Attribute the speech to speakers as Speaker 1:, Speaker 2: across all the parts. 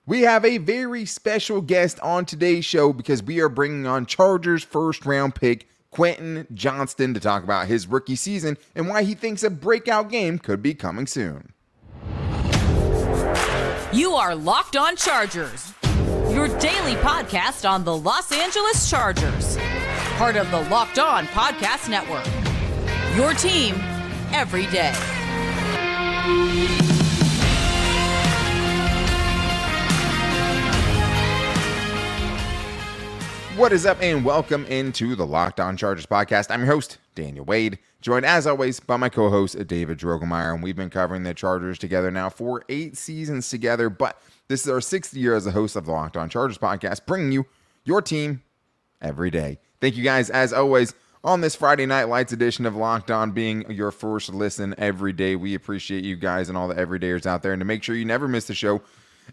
Speaker 1: We have a very special guest on today's show because we are bringing on Chargers first round pick Quentin Johnston to talk about his rookie season and why he thinks a breakout game could be coming soon.
Speaker 2: You are Locked On Chargers, your daily podcast on the Los Angeles Chargers, part of the Locked On Podcast Network, your team every day.
Speaker 1: What is up, and welcome into the Locked On Chargers podcast. I'm your host, Daniel Wade, joined as always by my co-host, David Drogemeyer, and we've been covering the Chargers together now for 8 seasons together, but this is our 6th year as a host of the Locked On Chargers podcast, bringing you your team every day. Thank you guys, as always, on this Friday Night Lights edition of Locked On being your first listen every day. We appreciate you guys and all the everydayers out there, and to make sure you never miss the show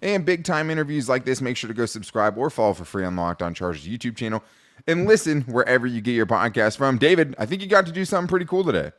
Speaker 1: and big-time interviews like this, make sure to go subscribe or follow for free on Locked On Chargers YouTube channel and listen wherever you get your podcast from. David, I think you got to do something pretty cool today.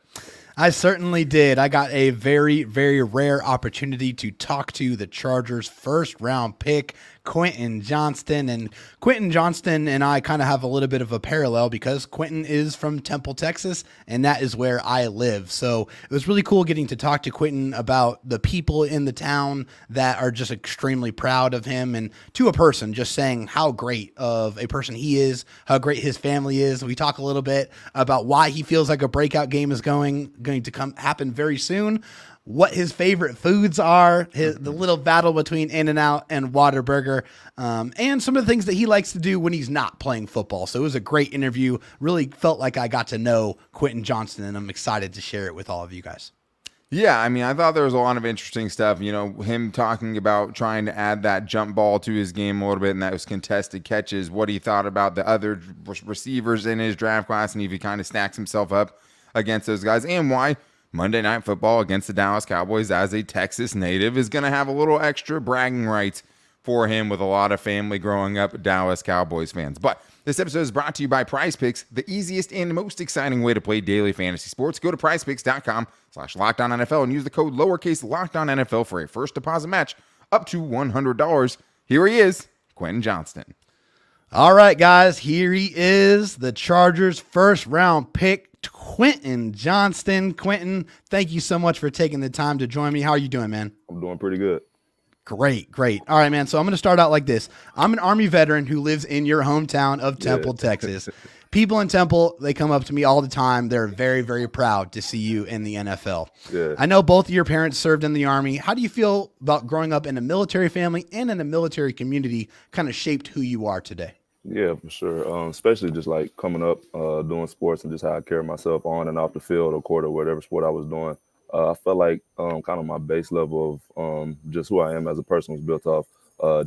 Speaker 3: I certainly did. I got a very, very rare opportunity to talk to the Chargers' first-round pick, Quentin Johnston. And Quentin Johnston and I kind of have a little bit of a parallel because Quentin is from Temple, Texas, and that is where I live. So it was really cool getting to talk to Quentin about the people in the town that are just extremely proud of him, and to a person just saying how great of a person he is, how great his family is. We talk a little bit about why he feels like a breakout game is going to happen very soon, what his favorite foods are, the little battle between In-N-Out and Whataburger, and some of the things that he likes to do when he's not playing football. So it was a great interview. Really felt like I got to know Quentin Johnston, and I'm excited to share it with all of you guys.
Speaker 1: Yeah, I mean, I thought there was a lot of interesting stuff. You know, him talking about trying to add that jump ball to his game a little bit, and that was contested catches, what he thought about the other receivers in his draft class, and if he kind of stacks himself up against those guys, and why Monday Night Football against the Dallas Cowboys as a Texas native is going to have a little extra bragging rights for him with a lot of family growing up Dallas Cowboys fans. But this episode is brought to you by PrizePicks, the easiest and most exciting way to play daily fantasy sports. Go to prizepicks.com/LockedOnNFL and use the code lowercase LockedOnNFL for a first deposit match up to $100. Here he is, Quentin Johnston.
Speaker 3: All right, guys, here he is, the Chargers' first-round pick, Quentin Johnston. Quentin, thank you so much for taking the time to join me. How are you doing, man?
Speaker 4: I'm doing pretty good.
Speaker 3: Great. All right, man. So I'm going to start out like this. I'm an Army veteran who lives in your hometown of Temple, Texas. People in Temple, they come up to me all the time. They're very, very proud to see you in the NFL.
Speaker 4: Yeah.
Speaker 3: I know both of your parents served in the Army. How do you feel about growing up in a military family and in a military community kind of shaped who you are today?
Speaker 4: Yeah, for sure. Especially just like coming up, doing sports and just how I carry myself on and off the field or court or whatever sport I was doing. I felt like kind of my base level of just who I am as a person was built off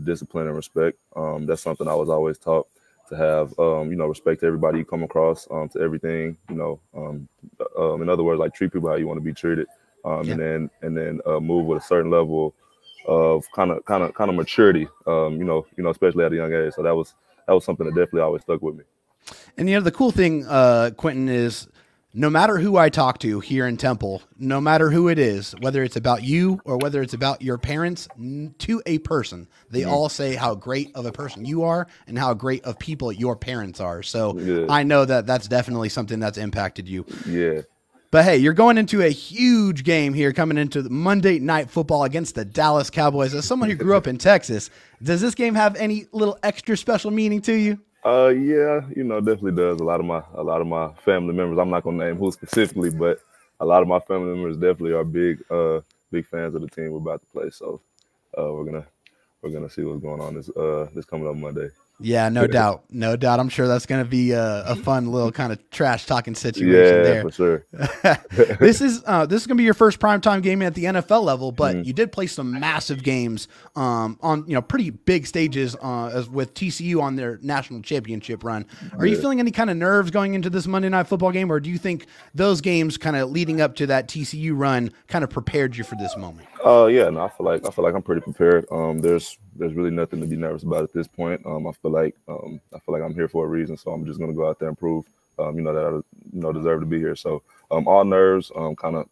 Speaker 4: discipline and respect. That's something I was always taught to have, respect to everybody you come across, to everything, in other words, like treat people how you want to be treated. And then move with a certain level of kind of maturity, especially at a young age. So that was something that definitely always stuck with me.
Speaker 3: And, the cool thing, Quentin, is no matter who I talk to here in Temple, no matter who it is, whether it's about you or whether it's about your parents, to a person, they all say how great of a person you are and how great of people your parents are. So I know that that's definitely something that's impacted you.
Speaker 4: Yeah.
Speaker 3: But hey, you're going into a huge game here, coming into the Monday Night Football against the Dallas Cowboys. As someone who grew up in Texas, does this game have any little extra special meaning to you?
Speaker 4: Yeah, definitely does. A lot of my family members, I'm not gonna name who specifically, but a lot of my family members definitely are big fans of the team we're about to play. So we're gonna see what's going on this coming up Monday.
Speaker 3: Yeah, no doubt. I'm sure that's going to be a fun little kind of trash talking situation there.
Speaker 4: Yeah, for sure.
Speaker 3: This is going to be your first primetime game at the NFL level, but you did play some massive games on pretty big stages as with TCU on their national championship run. Are you feeling any kind of nerves going into this Monday Night Football game, or do you think those games kind of leading up to that TCU run kind of prepared you for this moment?
Speaker 4: Yeah, no, I feel like I'm pretty prepared. There's really nothing to be nervous about at this point. I feel like I'm here for a reason, so I'm just gonna go out there and prove, that I deserve to be here. So all nerves kind of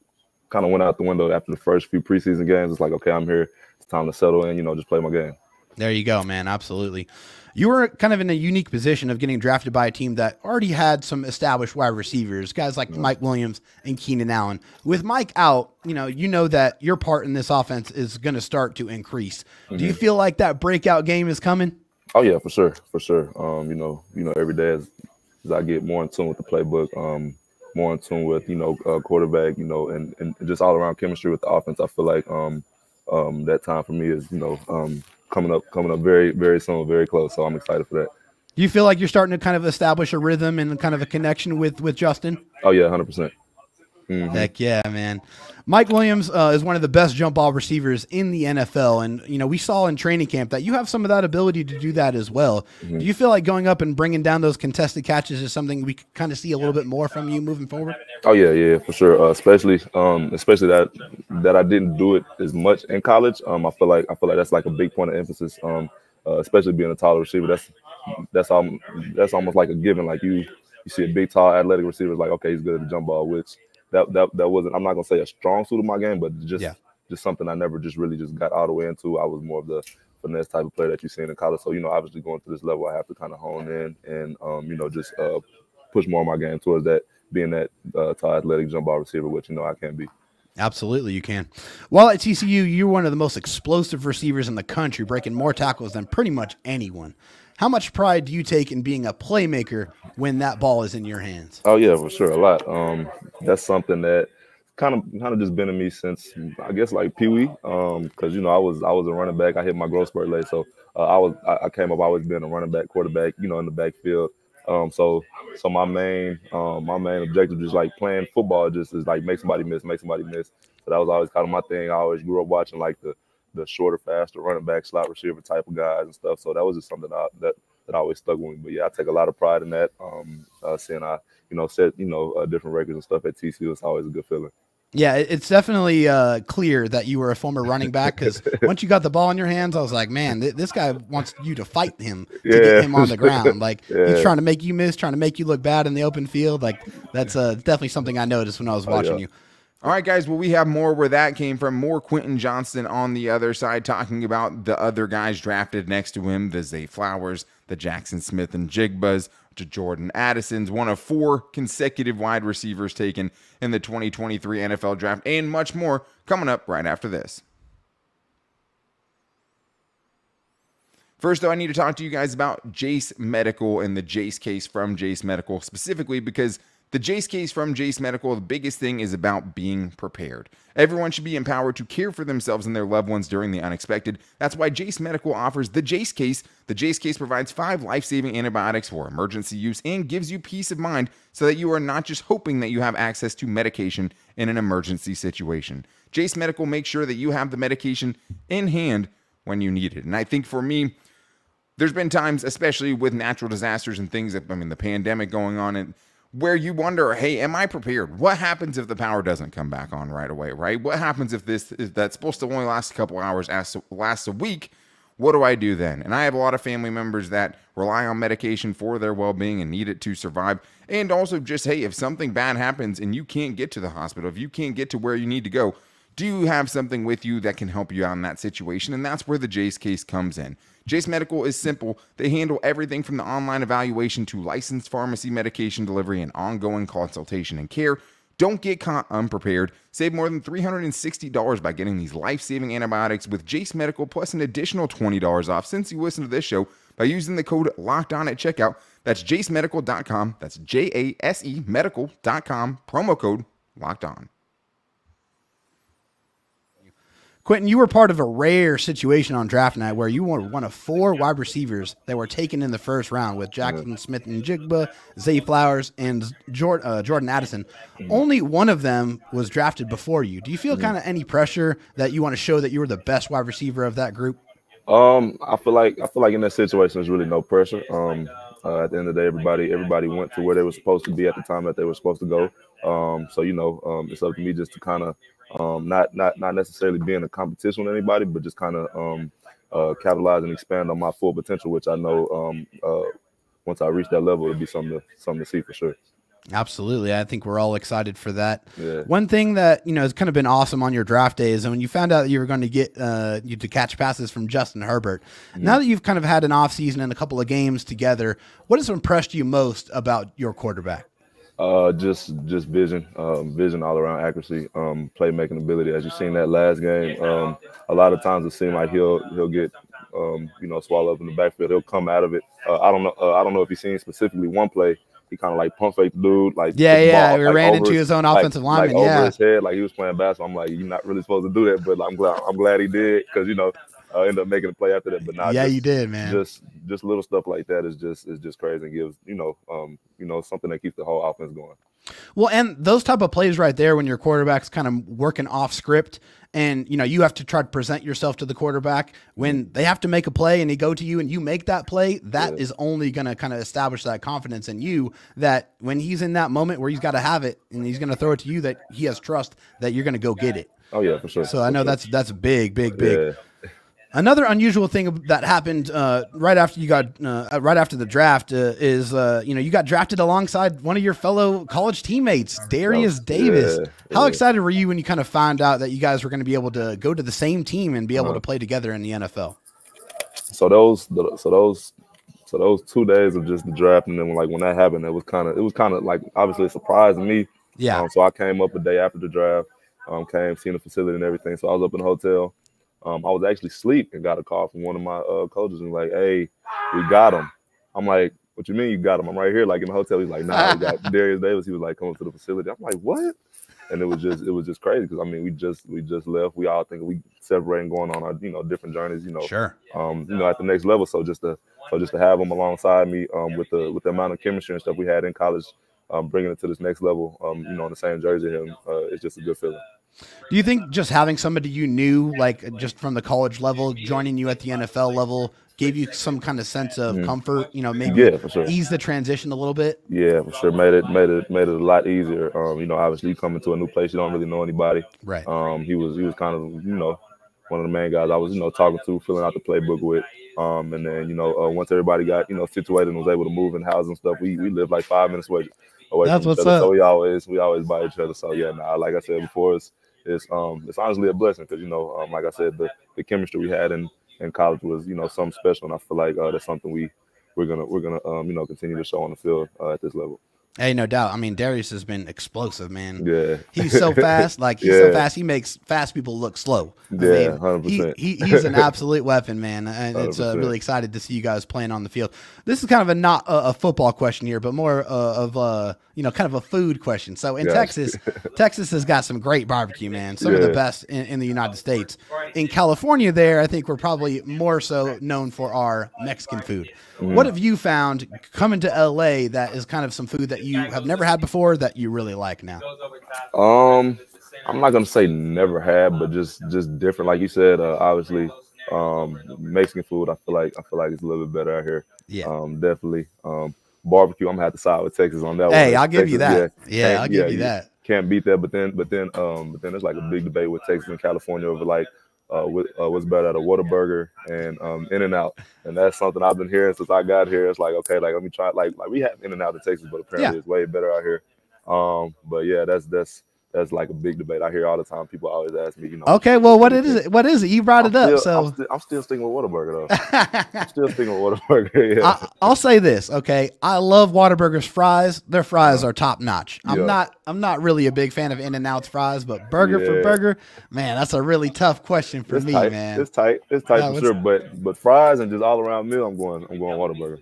Speaker 4: went out the window after the first few preseason games. It's like, okay, I'm here. It's time to settle in. Just play my game.
Speaker 3: There you go, man. Absolutely. You were kind of in a unique position of getting drafted by a team that already had some established wide receivers, guys like Mike Williams and Keenan Allen. With Mike out, you know that your part in this offense is going to start to increase. Do you feel like that breakout game is coming?
Speaker 4: Oh yeah, for sure. You know, every day as I get more in tune with the playbook, more in tune with quarterback, and just all around chemistry with the offense. I feel like that time for me is coming up very, very soon, very close. So I'm excited for that.
Speaker 3: Do you feel like you're starting to kind of establish a rhythm and kind of a connection with Justin?
Speaker 4: Oh yeah, 100%.
Speaker 3: Heck yeah, man. Mike Williams is one of the best jump ball receivers in the NFL. And, we saw in training camp that you have some of that ability to do that as well. Do you feel like going up and bringing down those contested catches is something we could kind of see a little bit more from you moving forward?
Speaker 4: Oh, yeah, for sure. Especially that I didn't do it as much in college. I feel like that's like a big point of emphasis, especially being a taller receiver. That's almost like a given. Like you see a big, tall, athletic receiver, like, okay, he's good at the jump ball, which that wasn't, I'm not gonna say a strong suit of my game, but just something I never really got all the way into. I was more of the finesse type of player that you see in college. So, obviously going to this level, I have to kind of hone in and, just push more of my game towards that, being that tall, athletic jump ball receiver, which, I can be.
Speaker 3: Absolutely, you can. While at TCU, you're one of the most explosive receivers in the country, breaking more tackles than pretty much anyone. How much pride do you take in being a playmaker when that ball is in your hands?
Speaker 4: Oh yeah, for sure, a lot. That's something that kind of just been in me since, I guess, like Pee Wee. Because I was a running back. I hit my growth spurt late, so I came up always being a running back, quarterback, in the backfield. So my main objective, just like playing football, just is like make somebody miss. So that was always kind of my thing. I always grew up watching like the shorter, faster running back, slot receiver type of guys and stuff. So that was just something that always stuck with me. But yeah, I take a lot of pride in that. Seeing I set different records and stuff at TCU, it's always a good feeling.
Speaker 3: Yeah, it's definitely clear that you were a former running back, because once you got the ball in your hands, I was like, man, this guy wants you to fight him to get him on the ground. Like, he's trying to make you miss, trying to make you look bad in the open field. Like, that's definitely something I noticed when I was watching you.
Speaker 1: All right, guys, well, we have more where that came from. More Quentin Johnston on the other side, talking about the other guys drafted next to him, the Zay Flowers, the Jaxon Smith-Njigbas, to Jordan Addison's, one of 4 consecutive wide receivers taken in the 2023 NFL Draft, and much more coming up right after this. First, though, I need to talk to you guys about Jace Medical and the Jace case from Jace Medical, specifically because the Jace case from Jace Medical, the biggest thing is about being prepared. Everyone should be empowered to care for themselves and their loved ones during the unexpected. That's why Jace Medical offers the Jace case. The Jace case provides 5 life-saving antibiotics for emergency use and gives you peace of mind so that you are not just hoping that you have access to medication in an emergency situation. Jace Medical makes sure that you have the medication in hand when you need it. And I think for me, there's been times, especially with natural disasters and things, the pandemic going on, and where you wonder, hey, am I prepared? What happens if the power doesn't come back on right away, right? What happens if that's supposed to only last a couple hours lasts a week? What do I do then? And I have a lot of family members that rely on medication for their well-being and need it to survive. And also just, hey, if something bad happens and you can't get to the hospital, if you can't get to where you need to go, do you have something with you that can help you out in that situation? And that's where the Jace case comes in. Jace Medical is simple. They handle everything from the online evaluation to licensed pharmacy medication delivery and ongoing consultation and care. Don't get caught unprepared. Save more than $360 by getting these life-saving antibiotics with Jace Medical, plus an additional $20 off since you listen to this show by using the code LOCKEDON at checkout. That's jacemedical.com. That's JASE medical.com. Promo code LOCKEDON.
Speaker 3: Quentin, you were part of a rare situation on draft night where you were one of 4 wide receivers that were taken in the first round with Jaxon Smith-Njigba, Zay Flowers, and Jordan Addison. Only one of them was drafted before you. Do you feel kind of any pressure that you want to show that you were the best wide receiver of that group?
Speaker 4: I feel like in that situation, there's really no pressure. At the end of the day, everybody went to where they were supposed to be at the time that they were supposed to go. So it's up to me just to kind of not necessarily be in a competition with anybody, but just kind of capitalize and expand on my full potential, which I know once I reach that level, it'll be something to see for sure.
Speaker 3: Absolutely. I think we're all excited for that.
Speaker 4: Yeah.
Speaker 3: One thing that, has kind of been awesome on your draft day is when you found out that you were going to get you to catch passes from Justin Herbert. Mm-hmm. Now that you've kind of had an offseason and a couple of games together, what has impressed you most about your quarterback?
Speaker 4: Just vision all around, accuracy, playmaking ability. As you've seen that last game, a lot of times it seems like he'll get swallowed up in the backfield. He'll come out of it. I don't know if you've seen specifically one play. He kind of like pump fake the dude, like
Speaker 3: he ran into his own offensive lineman,
Speaker 4: over his head, like he was playing basketball. I'm like, you're not really supposed to do that, but I'm glad he did because ended up making a play after that. But not
Speaker 3: you did, man.
Speaker 4: Just little stuff like that is just crazy and gives something that keeps the whole offense going.
Speaker 3: Well, and those type of plays right there when your quarterback's kind of working off script and, you have to try to present yourself to the quarterback when they have to make a play and they go to you and you make that play, that is only going to kind of establish that confidence in you that when he's in that moment where he's got to have it and he's going to throw it to you, that he has trust that you're going to go get it.
Speaker 4: Oh, yeah, for sure.
Speaker 3: So I know that's big.
Speaker 4: Yeah.
Speaker 3: Another unusual thing that happened right after the draft is you got drafted alongside one of your fellow college teammates, Darius Davis. How excited were you when you kind of found out that you guys were going to be able to go to the same team and be able to play together in the NFL?
Speaker 4: So those 2 days of just the draft, and then when that happened, it was kind of like obviously a surprise to me.
Speaker 3: Yeah.
Speaker 4: So I came up a day after the draft, seeing the facility and everything. So I was up in the hotel. I was actually asleep and got a call from one of my coaches and like, hey, we got him. I'm like, what you mean you got him? I'm right here, like in the hotel. He's like, nah, we got Darius Davis. He was like, coming to the facility. I'm like, what? And it was just crazy because we just left. We all think we separating, going on our different journeys.
Speaker 3: Sure.
Speaker 4: At the next level. So just to have him alongside me with the amount of chemistry and stuff we had in college, bringing it to this next level. In the same jersey, him, it's just a good feeling.
Speaker 3: Do you think just having somebody you knew, like just from the college level, joining you at the NFL level, gave you some kind of sense of comfort? Maybe
Speaker 4: for sure.
Speaker 3: Ease the transition a little bit.
Speaker 4: Yeah, for sure. Made it a lot easier. Obviously you come into a new place, you don't really know anybody.
Speaker 3: Right.
Speaker 4: He was kind of one of the main guys I was talking to, filling out the playbook with. And then once everybody got situated and was able to move in houses and stuff, we lived like 5 minutes away
Speaker 3: That's
Speaker 4: from
Speaker 3: what's
Speaker 4: each other.
Speaker 3: up.
Speaker 4: So we always by each other. So yeah, like I said before, it's honestly a blessing because like I said, the chemistry we had in college was something special, and I feel like that's something we're gonna continue to show on the field at this level.
Speaker 3: Hey, no doubt. I mean, Darius has been explosive, man.
Speaker 4: Yeah,
Speaker 3: he's so fast. So fast. He makes fast people look slow.
Speaker 4: 100%.
Speaker 3: He's an absolute weapon, man. And it's really excited to see you guys playing on the field. This is kind of not a football question here, but more of kind of a food question. So in Texas has got some great barbecue, man. Some of the best in the United States. In California, I think we're probably more so known for our Mexican food. Mm-hmm. What have you found coming to LA that is kind of some food that you have never had before that you really like now?
Speaker 4: I'm not gonna say never had, but just different. Like you said, obviously, Mexican food. I feel like it's a little bit better out here.
Speaker 3: Yeah,
Speaker 4: definitely. Barbecue. I'm gonna have to side with Texas on that one.
Speaker 3: Hey, I'll give you that. Yeah, I'll give you that.
Speaker 4: Can't beat that. But then there's like a big debate with Texas and California over like what's better at a Whataburger and In-N-Out, and that's something I've been hearing since I got here. It's like, okay, like let me try. Like we have In-N-Out in Texas, but apparently it's way better out here. But yeah, that's like a big debate. I hear all the time. People always ask me,
Speaker 3: Okay, well, what is it? What is it? You brought it up, so
Speaker 4: I'm still sticking with Whataburger though. I'm still sticking with Whataburger. Yeah.
Speaker 3: I'll say this, okay? I love Whataburger's fries. Their fries are top notch. I'm not really a big fan of In-N-Out's fries, but burger for burger, man, that's a really tough question for me,
Speaker 4: tight.
Speaker 3: man.
Speaker 4: It's tight for sure. But fries and just all around meal, I'm going Whataburger.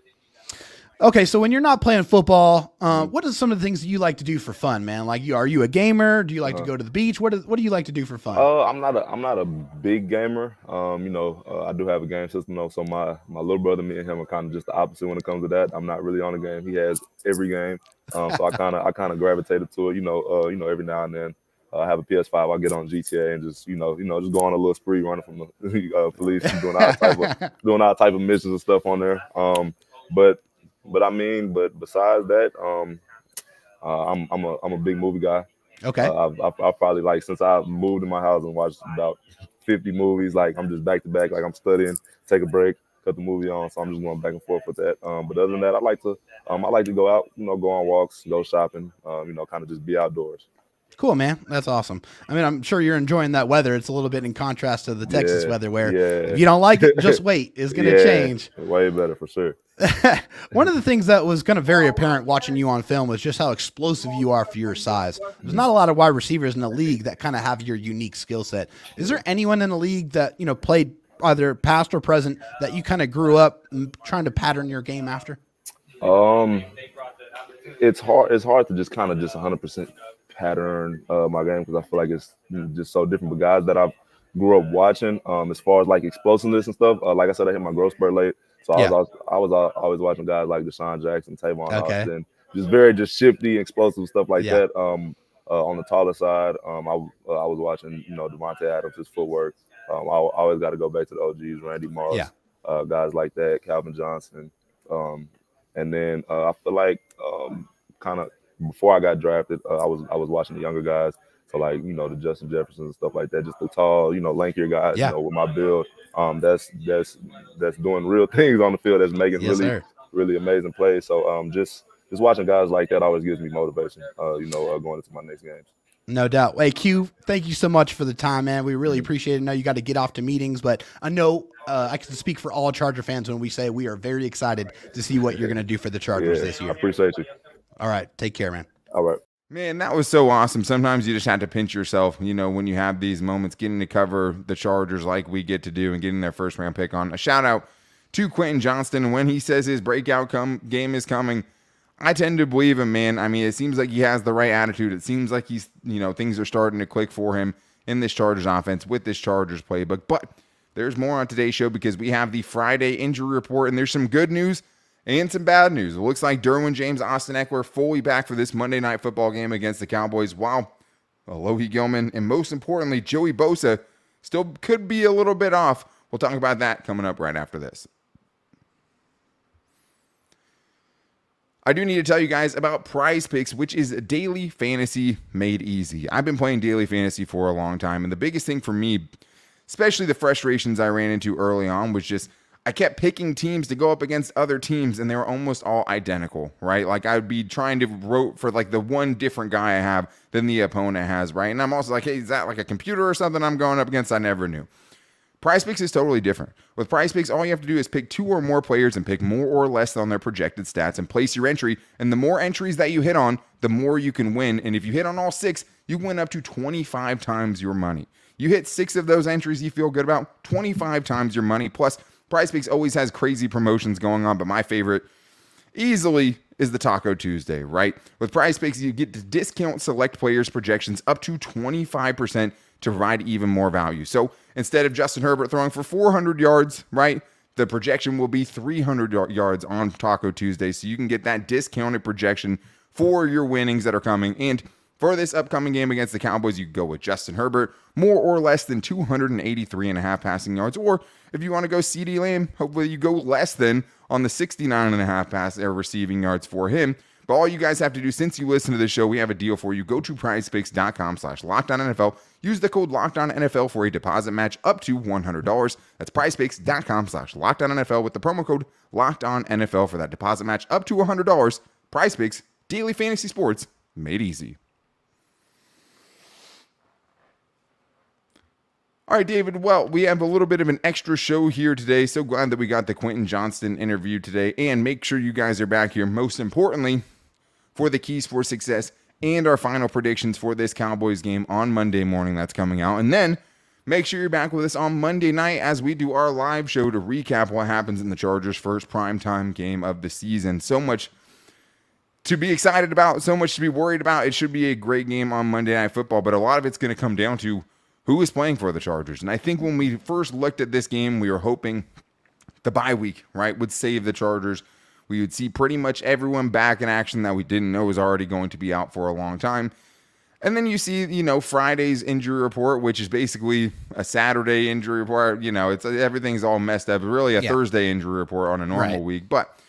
Speaker 3: Okay, so when you're not playing football, what are some of the things that you like to do for fun, man? Like, are you a gamer? Do you like to go to the beach? What do you like to do for fun?
Speaker 4: I'm not a big gamer. I do have a game system though, so my little brother, me and him are kind of just the opposite when it comes to that. I'm not really on the game. He has every game, so I kind of gravitated to it. Every now and then. I have a PS5. I get on GTA and just just go on a little spree, running from the police, and doing all type of missions and stuff on there. But besides that, I'm a big movie guy.
Speaker 3: Okay.
Speaker 4: I've probably, like, since I moved in my house and watched about 50 movies. Like, I'm just back to back. Like, I'm studying, take a break. cut the movie on. So I'm just going back and forth with that. But other than that, I like to go out, go on walks, go shopping, kind of just be outdoors.
Speaker 3: Cool, man. That's awesome. I mean, I'm sure you're enjoying that weather. It's a little bit in contrast to the Texas weather where if you don't like it, just wait. It's going to change.
Speaker 4: Way better for sure.
Speaker 3: One of the things that was kind of very apparent watching you on film was just how explosive you are for your size. There's not a lot of wide receivers in the league that kind of have your unique skill set. Is there anyone in the league that, played either past or present that you kind of grew up trying to pattern your game after?
Speaker 4: It's hard to just kind of 100% pattern my game because I feel like it's just so different. But guys that I've grew up watching, as far as like explosiveness and stuff, like I said, I hit my growth spurt late. So I was always watching guys like Jaxon, Tavon Austin, just shifty, explosive stuff like that. On the taller side, I was watching, Devontae Adams, his footwork. I always got to go back to the OGs, Randy Moss, guys like that, Calvin Johnson. And then I feel like kind of before I got drafted, I was watching the younger guys. So like, the Justin Jefferson and stuff like that, just the tall, lankier guys, with my build. That's doing real things on the field. That's making really amazing plays. So just watching guys like that always gives me motivation. Going into my next games.
Speaker 3: No doubt. Hey, Q, thank you so much for the time, man. We really appreciate it. I know you got to get off to meetings, but I know I can speak for all Charger fans when we say we are very excited to see what you're going to do for the Chargers this year.
Speaker 4: I appreciate you.
Speaker 3: All right. Take care, man.
Speaker 4: All right.
Speaker 1: Man, that was so awesome. Sometimes you just have to pinch yourself, when you have these moments, getting to cover the Chargers like we get to do and getting their first-round pick on. A shout-out to Quentin Johnston. When he says his breakout game is coming, I tend to believe him, man. I mean, it seems like he has the right attitude. It seems like he's, things are starting to click for him in this Chargers offense with this Chargers playbook. But there's more on today's show because we have the Friday injury report, and there's some good news and some bad news. It looks like Derwin James, Austin Ekeler fully back for this Monday Night Football game against the Cowboys, while Alohi Gilman and most importantly, Joey Bosa still could be a little bit off. We'll talk about that coming up right after this. I do need to tell you guys about Prize Picks, which is daily fantasy made easy. I've been playing daily fantasy for a long time, and the biggest thing for me, especially the frustrations I ran into early on, was just I kept picking teams to go up against other teams, and they were almost all identical, right? Like I would be trying to vote for like the one different guy I have than the opponent has, right? And I'm also like, hey, is that like a computer or something I'm going up against? I never knew. Prize Picks is totally different. With Prize Picks, all you have to do is pick 2 or more players and pick more or less on their projected stats and place your entry. And the more entries that you hit on, the more you can win. And if you hit on all 6, you win up to 25 times your money. You hit 6 of those entries you feel good about, 25 times your money. Plus, Prize Picks always has crazy promotions going on, but my favorite easily is the Taco Tuesday, right? With Prize Picks, you get to discount select players' projections up to 25% to provide even more value. So instead of Justin Herbert throwing for 400 yards, right, the projection will be 300 yards on Taco Tuesday. So you can get that discounted projection for your winnings that are coming. And for this upcoming game against the Cowboys, you go with Justin Herbert, more or less than 283.5 passing yards. Or if you want to go CeeDee Lamb, hopefully you go less than on the 69.5 receiving yards for him. But all you guys have to do, since you listen to this show, we have a deal for you. Go to prizepicks.com/LockedOnNFL. Use the code LockedOnNFL for a deposit match up to $100. That's prizepicks.com/LockedOnNFL with the promo code LockedOnNFL for that deposit match up to $100. Prize Picks, daily fantasy sports made easy. All right, David, well, we have a little bit of an extra show here today. So glad that we got the Quentin Johnston interview today. And make sure you guys are back here, most importantly, for the keys for success and our final predictions for this Cowboys game on Monday morning that's coming out. And then make sure you're back with us on Monday night as we do our live show to recap what happens in the Chargers' first primetime game of the season. So much to be excited about, so much to be worried about. It should be a great game on Monday Night Football, but a lot of it's going to come down to who is playing for the Chargers. And I think when we first looked at this game, we were hoping the bye week, right, would save the Chargers. We would see pretty much everyone back in action that we didn't know was already going to be out for a long time. And then you see, Friday's injury report, which is basically a Saturday injury report. It's everything's all messed up. Really a Thursday injury report on a normal week. But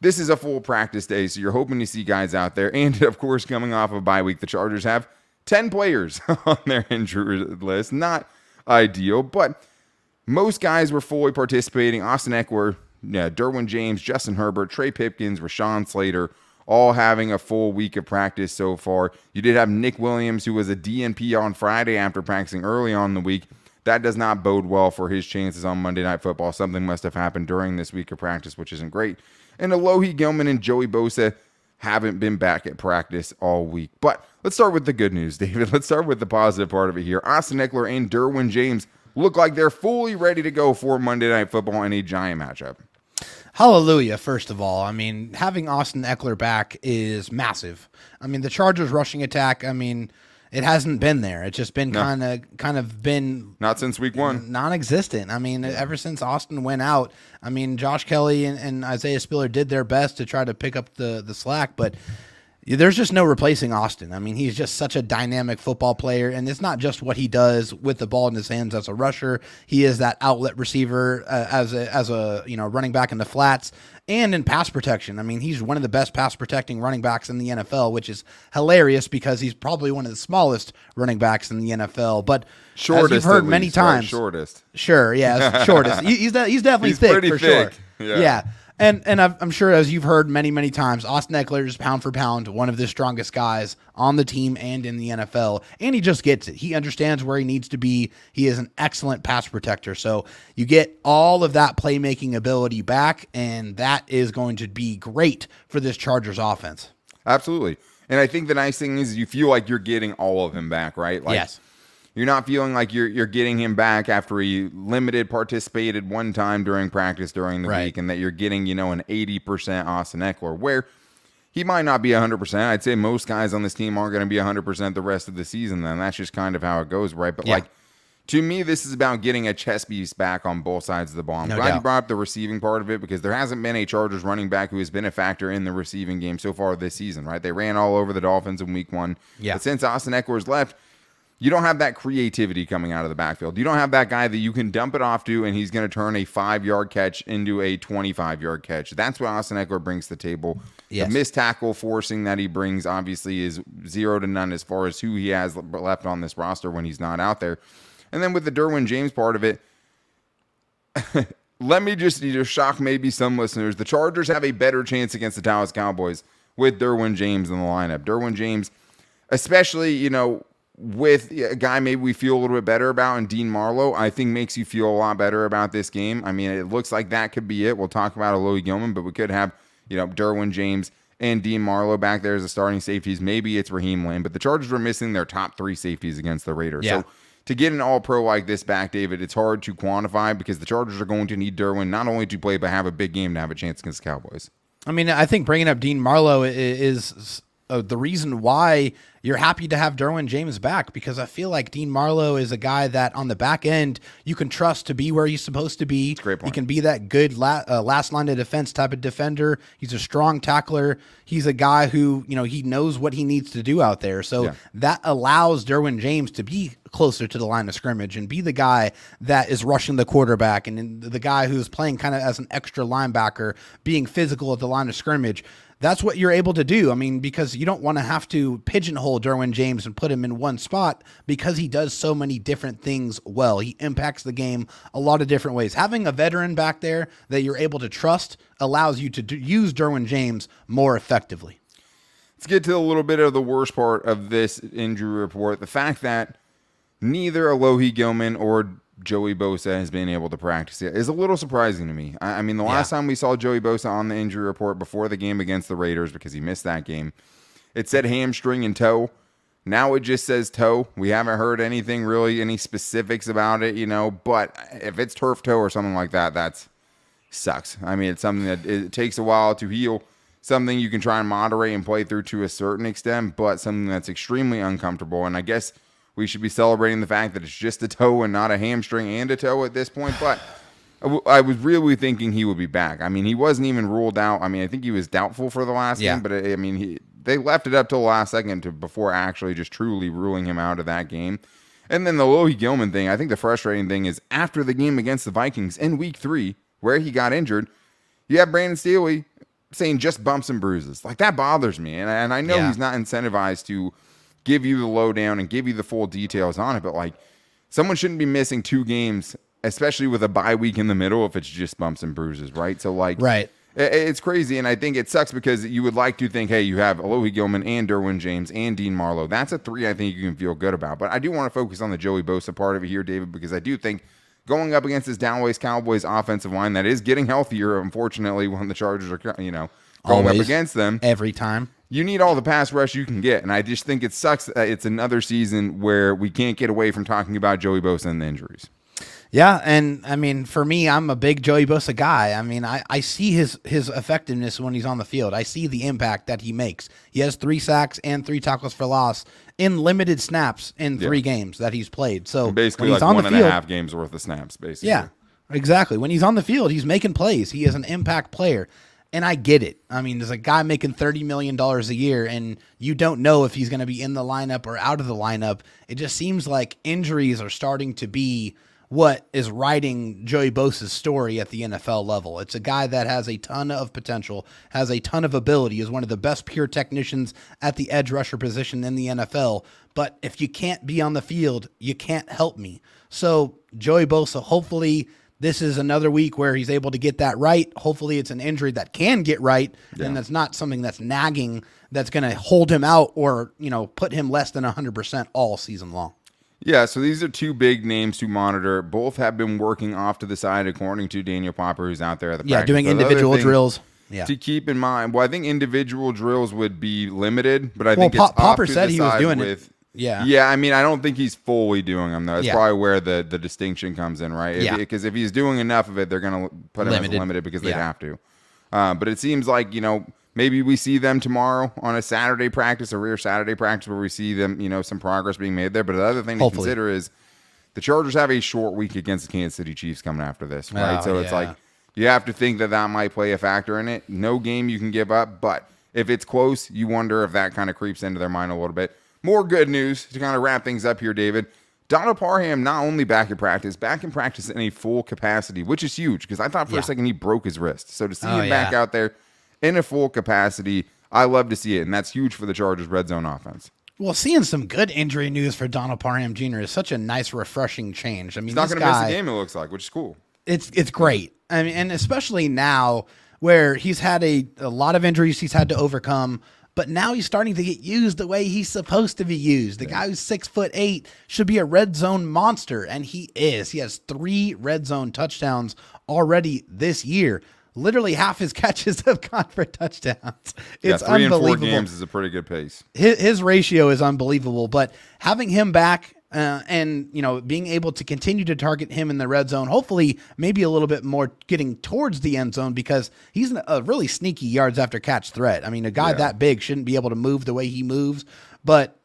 Speaker 1: this is a full practice day, so you're hoping to see guys out there. And, of course, coming off of bye week, the Chargers have 10 players on their injury list. Not ideal, but most guys were fully participating. Austin Ekeler, Derwin James, Justin Herbert, Trey Pipkins, Rashawn Slater, all having a full week of practice so far. You did have Nick Williams, who was a DNP on Friday after practicing early on in the week. That does not bode well for his chances on Monday Night Football. Something must have happened during this week of practice, which isn't great. And Alohi Gilman and Joey Bosa haven't been back at practice all week. But let's start with the good news, David. Let's start with the positive part of it here. Austin Ekeler and Derwin James look like they're fully ready to go for Monday Night Football in a giant matchup.
Speaker 3: Hallelujah, first of all. I mean, having Austin Ekeler back is massive. I mean, the Chargers rushing attack, I mean, it hasn't been there. It's just been kind of been
Speaker 1: not since week 1.
Speaker 3: Non-existent. I mean, ever since Austin went out, I mean, Josh Kelly and Isaiah Spiller did their best to try to pick up the slack, but there's just no replacing Austin. I mean, he's just such a dynamic football player, and it's not just what he does with the ball in his hands as a rusher. He is that outlet receiver as a running back in the flats and in pass protection. I mean, he's one of the best pass protecting running backs in the NFL, which is hilarious because he's probably one of the smallest running backs in the NFL. But
Speaker 1: shortest,
Speaker 3: as you've heard many times,
Speaker 1: right? Shortest.
Speaker 3: Sure, yeah, shortest. He's definitely thick
Speaker 1: pretty
Speaker 3: for
Speaker 1: thick.
Speaker 3: sure. Yeah. And I'm sure, as you've heard many, many times, Austin Ekeler is pound for pound one of the strongest guys on the team and in the NFL, and he just gets it. He understands where he needs to be. He is an excellent pass protector. So you get all of that playmaking ability back, and that is going to be great for this Chargers offense.
Speaker 1: Absolutely. And I think the nice thing is you feel like you're getting all of him back, right? Like,
Speaker 3: yes.
Speaker 1: You're not feeling like you're getting him back after he participated one time during practice during the week, and that you're getting, an 80% Austin Ekeler, where he might not be 100%. I'd say most guys on this team aren't going to be 100% the rest of the season. Then that's just kind of how it goes, right? But to me, this is about getting a chess piece back on both sides of the ball. I'm glad you brought up the receiving part of it, because there hasn't been a Chargers running back who has been a factor in the receiving game so far this season, right? They ran all over the Dolphins in week 1.
Speaker 3: Yeah.
Speaker 1: But since Austin Ekeler's left, you don't have that creativity coming out of the backfield. You don't have that guy that you can dump it off to, and he's going to turn a 5-yard catch into a 25-yard catch. That's what Austin Ekeler brings to the table.
Speaker 3: Yes.
Speaker 1: The missed tackle forcing that he brings, obviously, is 0 to none as far as who he has left on this roster when he's not out there. And then with the Derwin James part of it, let me just shock maybe some listeners. The Chargers have a better chance against the Dallas Cowboys with Derwin James in the lineup. Derwin James, especially, with a guy maybe we feel a little bit better about, and Dean Marlowe, I think makes you feel a lot better about this game. I mean, it looks like that could be it. We'll talk about Alohi Gilman, but we could have, Derwin James and Dean Marlowe back there as the starting safeties. Maybe it's Raheem Lane, but the Chargers were missing their top 3 safeties against the Raiders.
Speaker 3: Yeah.
Speaker 1: So to get an all-pro like this back, David, it's hard to quantify, because the Chargers are going to need Derwin not only to play, but have a big game to have a chance against the Cowboys.
Speaker 3: I mean, I think bringing up Dean Marlowe is the reason why you're happy to have Derwin James back, because I feel like Dean Marlowe is a guy that on the back end you can trust to be where he's supposed to be.
Speaker 1: That's a great point.
Speaker 3: He can be that good last line of defense type of defender. He's a strong tackler. He's a guy who, he knows what he needs to do out there. So that allows Derwin James to be closer to the line of scrimmage and be the guy that is rushing the quarterback, and the guy who's playing kind of as an extra linebacker, being physical at the line of scrimmage. That's what you're able to do. I mean, because you don't want to have to pigeonhole Derwin James and put him in one spot, because he does so many different things well. He impacts the game a lot of different ways. Having a veteran back there that you're able to trust allows you to use Derwin James more effectively.
Speaker 1: Let's get to a little bit of the worst part of this injury report. The fact that neither Alohi Gilman or Joey Bosa has been able to practice yet is a little surprising to me. I mean, the last time we saw Joey Bosa on the injury report before the game against the Raiders, because he missed that game, it said hamstring and toe. Now it just says toe. We haven't heard anything really, any specifics about it, but if it's turf toe or something like that, that's sucks. I mean, it's something that it takes a while to heal, something you can try and moderate and play through to a certain extent, but something that's extremely uncomfortable. And I guess we should be celebrating the fact that it's just a toe and not a hamstring and a toe at this point. But I was really thinking he would be back. I mean, he wasn't even ruled out. I mean, I think he was doubtful for the last game, but I mean, they left it up till the last second before actually just truly ruling him out of that game. And then the Alohi Gilman thing, I think the frustrating thing is after the game against the Vikings in week 3, where he got injured, you have Brandon Staley saying just bumps and bruises. Like, that bothers me. And I know he's not incentivized to give you the lowdown and give you the full details on it, but like, someone shouldn't be missing 2 games especially with a bye week in the middle, if it's just bumps and bruises, right? So, like,
Speaker 3: Right.
Speaker 1: It's crazy, and I think it sucks because you would like to think, hey, you have Alohi Gilman and Derwin James and Dean Marlowe. That's a three I think you can feel good about. But I do want to focus on the Joey Bosa part of it here, David, because I do think going up against this Dallas Cowboys offensive line that is getting healthier, unfortunately, when the Chargers are, going
Speaker 3: Always,
Speaker 1: up against them.
Speaker 3: Every time.
Speaker 1: You need all the pass rush you can get, and I just think it sucks that it's another season where we can't get away from talking about Joey Bosa and the injuries.
Speaker 3: Yeah, and I mean, for me, I'm a big Joey Bosa guy. I mean, I see his effectiveness when he's on the field. I see the impact that he makes. He has 3 sacks and 3 tackles for loss in limited snaps in 3 games that he's played. So
Speaker 1: basically,
Speaker 3: when he's
Speaker 1: like
Speaker 3: on
Speaker 1: one
Speaker 3: the
Speaker 1: and
Speaker 3: field,
Speaker 1: a half games worth of snaps, basically.
Speaker 3: Yeah, exactly. When he's on the field, he's making plays. He is an impact player. And I get it. I mean, there's a guy making $30 million a year, and you don't know if he's going to be in the lineup or out of the lineup. It just seems like injuries are starting to be what is writing Joey Bosa's story at the NFL level. It's a guy that has a ton of potential, has a ton of ability, is one of the best pure technicians at the edge rusher position in the NFL. But if you can't be on the field, you can't help me. So Joey Bosa, hopefully this is another week where he's able to get that right. Hopefully it's an injury that can get right, and that's not something that's nagging, that's going to hold him out or, put him less than 100% all season long.
Speaker 1: Yeah, so these are 2 big names to monitor. Both have been working off to the side, according to Daniel Popper, who's out there at the practice.
Speaker 3: Doing individual drills. Yeah.
Speaker 1: To keep in mind, well, I think individual drills would be limited, but I think it's
Speaker 3: Popper
Speaker 1: off to
Speaker 3: said
Speaker 1: the
Speaker 3: he was
Speaker 1: side
Speaker 3: doing
Speaker 1: with,
Speaker 3: it. Yeah.
Speaker 1: Yeah, I mean, I don't think he's fully doing them, though. That's
Speaker 3: Yeah.
Speaker 1: probably where the distinction comes in, right? Because if he's doing enough of it, they're going to put him as limited because they'd have to. But it seems like, maybe we see them tomorrow on a Saturday practice, a rare Saturday practice where we see them, some progress being made there. But the other thing to consider is the Chargers have a short week against the Kansas City Chiefs coming after this, right? So it's like you have to think that might play a factor in it. No game you can give up, but if it's close, you wonder if that kind of creeps into their mind a little bit. More good news to kind of wrap things up here, David. Donald Parham not only back in practice in a full capacity, which is huge because I thought for a second he broke his wrist. So to see him back out there in a full capacity, I love to see it, and that's huge for the Chargers' red zone offense.
Speaker 3: Well, seeing some good injury news for Donald Parham Jr. is such a nice, refreshing change. I mean,
Speaker 1: he's not going to miss a game, it looks like, which is cool.
Speaker 3: It's great. I mean, and especially now where he's had a lot of injuries he's had to overcome, but now he's starting to get used the way he's supposed to be used. The guy who's 6'8" should be a red zone monster, and he is. He has 3 red zone touchdowns already this year. Literally half his catches have gone for touchdowns. It's
Speaker 1: 3 and 4
Speaker 3: unbelievable.
Speaker 1: games is a pretty good pace.
Speaker 3: His ratio is unbelievable, but having him back and being able to continue to target him in the red zone, hopefully maybe a little bit more getting towards the end zone because he's a really sneaky yards after catch threat. I mean, a guy that big shouldn't be able to move the way he moves, but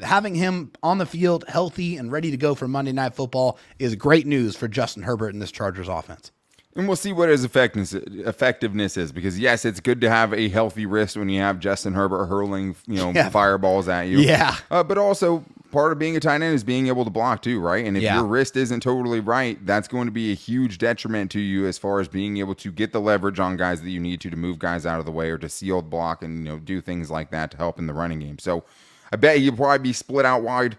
Speaker 3: having him on the field healthy and ready to go for Monday Night Football is great news for Justin Herbert and this Chargers offense.
Speaker 1: And we'll see what his effectiveness is because, yes, it's good to have a healthy wrist when you have Justin Herbert hurling, fireballs at you.
Speaker 3: Yeah.
Speaker 1: But also, part of being a tight end is being able to block too, right? And if your wrist isn't totally right, that's going to be a huge detriment to you as far as being able to get the leverage on guys that you need to move guys out of the way or to seal the block and, do things like that to help in the running game. So I bet you'll probably be split out wide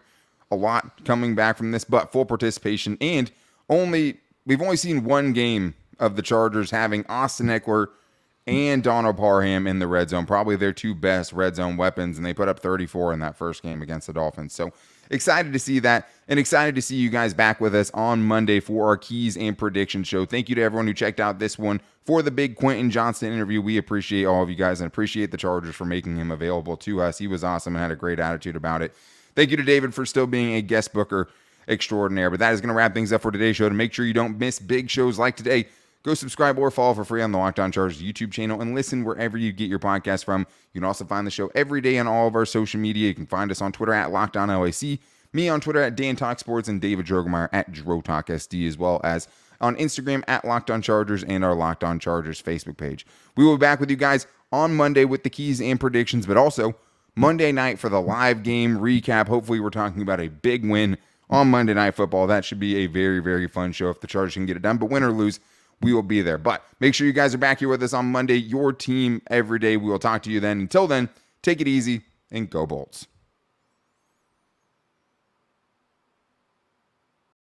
Speaker 1: a lot coming back from this, but full participation. And we've only seen one game of the Chargers having Austin Ekeler and Donald Parham in the red zone, probably their 2 best red zone weapons, and they put up 34 in that first game against the Dolphins. So excited to see that, and excited to see you guys back with us on Monday for our Keys and Predictions show. Thank you to everyone who checked out this one for the big Quentin Johnston interview. We appreciate all of you guys and appreciate the Chargers for making him available to us. He was awesome and had a great attitude about it. Thank you to David for still being a guest booker extraordinaire. But that is going to wrap things up for today's show. To make sure you don't miss big shows like today, go subscribe or follow for free on the Locked On Chargers YouTube channel and listen wherever you get your podcast from. You can also find the show every day on all of our social media. You can find us on Twitter at LockedOnLAC, me on Twitter at Dan Talk Sports, and David Drogemeyer at DroTalkSD, as well as on Instagram at Locked On Chargers and our Locked On Chargers Facebook page. We will be back with you guys on Monday with the Keys and Predictions, but also Monday night for the live game recap. Hopefully we're talking about a big win on Monday Night Football. That should be a very, very fun show if the Chargers can get it done. But win or lose, we will be there. But make sure you guys are back here with us on Monday. Your team every day. We will talk to you then. Until then, take it easy and go Bolts.